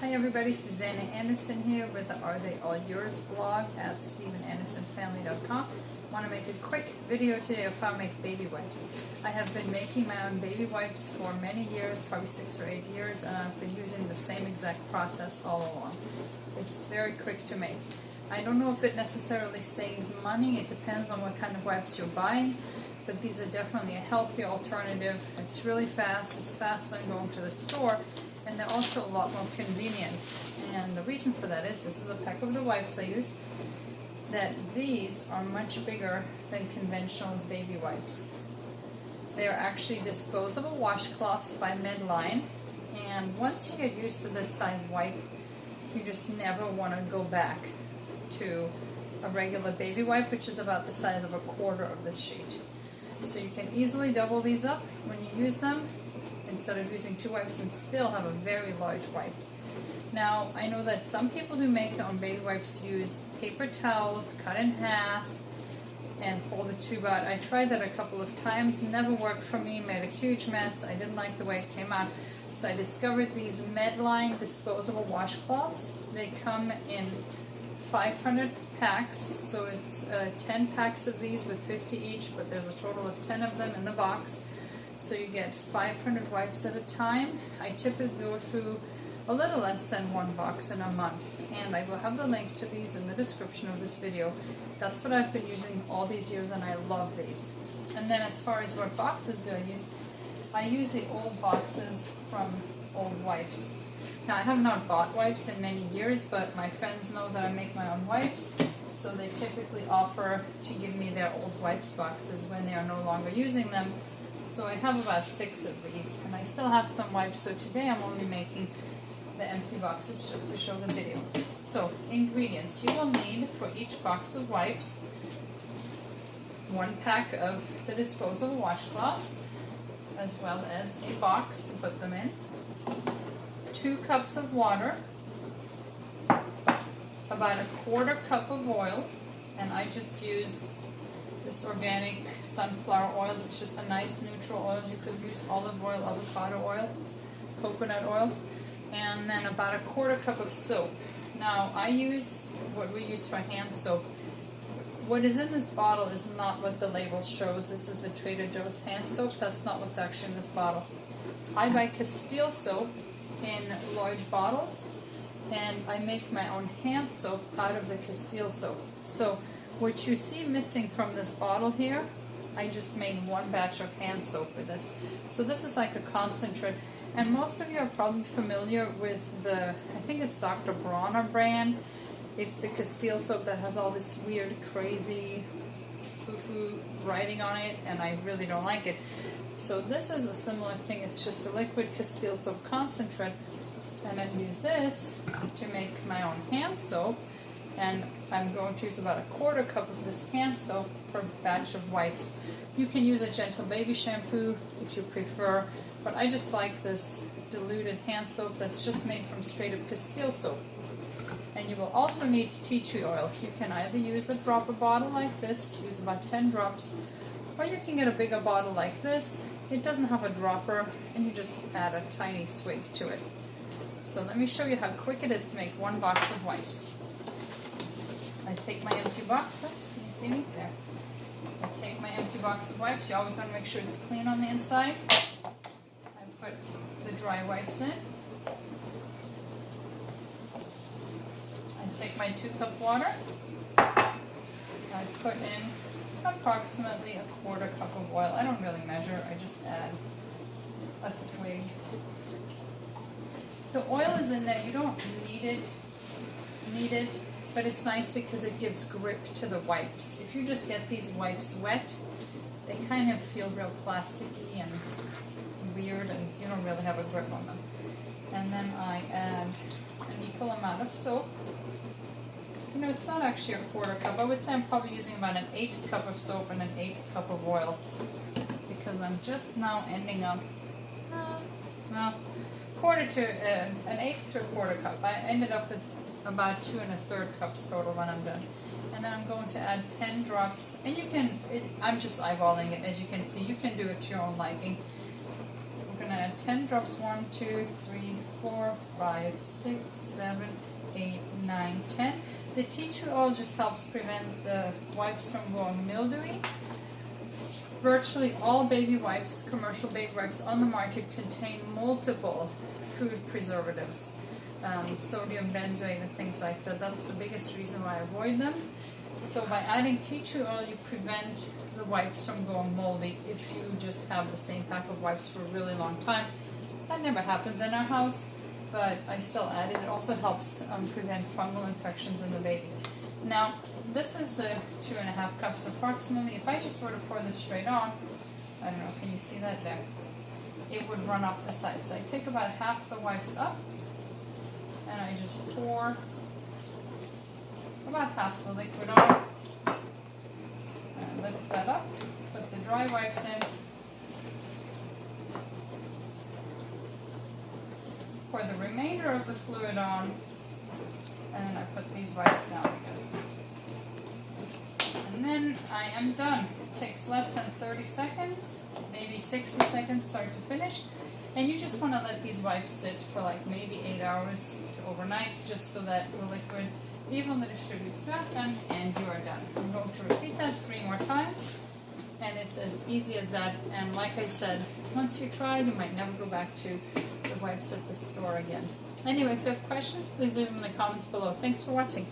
Hi everybody, Susanna Anderson here with the Are They All Yours blog at StephenAndersonFamily.com. I want to make a quick video today of how to make baby wipes. I have been making my own baby wipes for many years, probably 6 or 8 years, and I've been using the same exact process all along. It's very quick to make. I don't know if it necessarily saves money, it depends on what kind of wipes you're buying, but these are definitely a healthy alternative. It's really fast, it's faster than going to the store, and they're also a lot more convenient. And the reason for that is, this is a pack of the wipes I use, that these are much bigger than conventional baby wipes. They are actually disposable washcloths by Medline, and once you get used to this size wipe, you just never want to go back to a regular baby wipe, which is about the size of a quarter of this sheet. So you can easily double these up when you use them, instead of using 2 wipes, and still have a very large wipe. Now, I know that some people who make their own baby wipes use paper towels cut in half and pull the tube out. I tried that a couple of times, never worked for me, made a huge mess. I didn't like the way it came out. So I discovered these Medline disposable washcloths. They come in 500 packs, so it's 10 packs of these with 50 each, but there's a total of 10 of them in the box. So you get 500 wipes at a time. I typically go through a little less than 1 box in a month, and I will have the link to these in the description of this video. That's what I've been using all these years, and I love these. And then as far as what boxes do I use the old boxes from old wipes. Now, I have not bought wipes in many years, but my friends know that I make my own wipes, so they typically offer to give me their old wipes boxes when they are no longer using them. So I have about 6 of these, and I still have some wipes, so today I'm only making the empty boxes just to show the video. So, ingredients. You will need for each box of wipes 1 pack of the disposable washcloths, as well as a box to put them in, 2 cups of water, about a 1/4 cup of oil, and I just use this organic sunflower oil. It's just a nice neutral oil. You could use olive oil, avocado oil, coconut oil, and then about a 1/4 cup of soap. Now, I use what we use for hand soap. What is in this bottle is not what the label shows. This is the Trader Joe's hand soap. That's not what's actually in this bottle. I buy Castile soap in large bottles, and I make my own hand soap out of the Castile soap. So what you see missing from this bottle here, I just made 1 batch of hand soap with this. So this is like a concentrate, and most of you are probably familiar with the, I think it's Dr. Bronner brand. It's the Castile soap that has all this weird, crazy, foo-foo writing on it, and I really don't like it. So this is a similar thing. It's just a liquid Castile soap concentrate, and I use this to make my own hand soap, and I'm going to use about a 1/4 cup of this hand soap per batch of wipes. You can use a gentle baby shampoo if you prefer, but I just like this diluted hand soap that's just made from straight up Castile soap. And you will also need tea tree oil. You can either use a dropper bottle like this, use about 10 drops, or you can get a bigger bottle like this. It doesn't have a dropper, and you just add a tiny swig to it. So let me show you how quick it is to make 1 box of wipes. I take my empty box, oops, can you see me? There. I take my empty box of wipes. You always want to make sure it's clean on the inside. I put the dry wipes in. I take my 2-cup water. I put in approximately a 1/4 cup of oil. I don't really measure, I just add a swig. The oil is in there. You don't need it, but it's nice because it gives grip to the wipes. If you just get these wipes wet, they kind of feel real plasticky and weird, and you don't really have a grip on them. And then I add an equal amount of soap. You know, it's not actually a 1/4 cup. I would say I'm probably using about an 1/8 cup of soap and an 1/8 cup of oil, because I'm just now ending up, well, an 1/8 to a 1/4 cup. I ended up with about 2 1/3 cups total when I'm done. And then I'm going to add 10 drops, and you can, I'm just eyeballing it, as you can see. You can do it to your own liking. We're going gonna add 10 drops. 1, 2, 3, 4, 5, 6, 7, 8, 9, 10. The tea tree oil just helps prevent the wipes from going mildewy. Virtually all baby wipes, commercial baby wipes on the market, contain multiple food preservatives, sodium benzoate and things like that. That's the biggest reason why I avoid them. So by adding tea tree oil, you prevent the wipes from going moldy if you just have the same pack of wipes for a really long time. That never happens in our house, but I still add it. It also helps prevent fungal infections in the baby. Now, this is the 2.5 cups approximately. If I just were to pour this straight on, I don't know, can you see that there? It would run off the side. So I take about half the wipes up, and I just pour about half the liquid on, and lift that up, put the dry wipes in, pour the remainder of the fluid on, and then I put these wipes down again. And then I am done. It takes less than 30 seconds, maybe 60 seconds start to finish. And you just want to let these wipes sit for like maybe 8 hours to overnight, just so that the liquid evenly distributes throughout them, and you are done. I'm going to repeat that 3 more times, and it's as easy as that. And like I said, once you try, you might never go back to the wipes at the store again. Anyway, if you have questions, please leave them in the comments below. Thanks for watching.